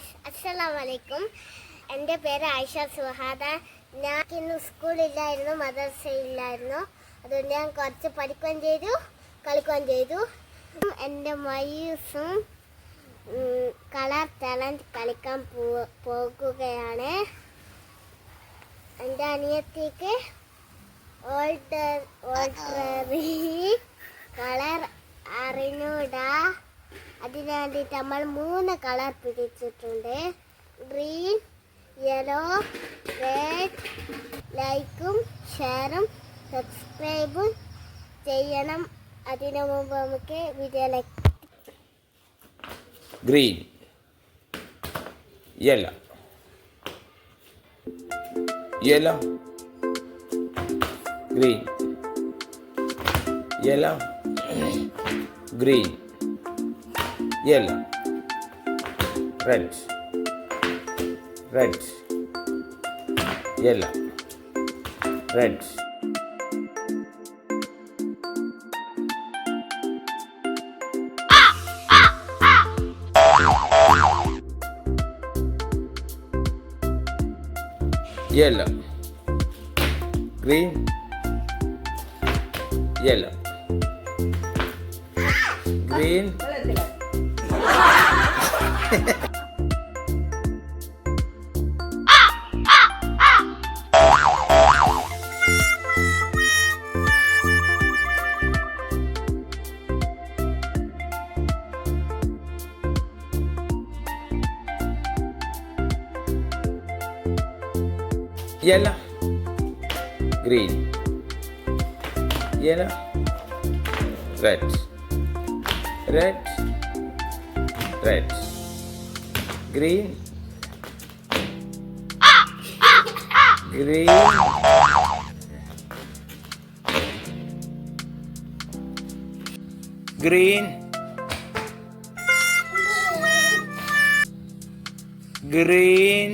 Guys, അസ്സലാമു അലൈക്കും. എൻ്റെ പേര് ആയിഷ സുഹാദ. ഞാൻ ഇന്ന് സ്കൂളില്ലായിരുന്നു, മദ്രസയില്ലായിരുന്നു. അതുകൊണ്ട് ഞാൻ കുറച്ച് പഠിക്കുകയും ചെയ്തു, കളിക്കുകയും ചെയ്തു. എൻ്റെ മയൂസും കളർ ചലഞ്ച് കളിക്കാൻ പോകുകയാണ്. എൻ്റെ അനിയത്തിക്ക് ഓൾറെഡി കളർ അറിഞ്ഞൂടാ. അതിന് വേണ്ടിയിട്ട് നമ്മൾ 3 കളർ പിടിച്ചിട്ടുണ്ട്: ഗ്രീൻ, യെല്ലോ, റെഡ്. ലൈക്കും ഷെയറും സബ്സ്ക്രൈബും ചെയ്യണം. അതിനു മുമ്പ് നമുക്ക് വീഡിയോയിലേക്ക്. Green, yellow, yellow, green, yellow, green, yellow, red, red, yellow, red. Yellow, green, yellow, green. Yellow, green, yellow, red, red, red, green, green, green, green.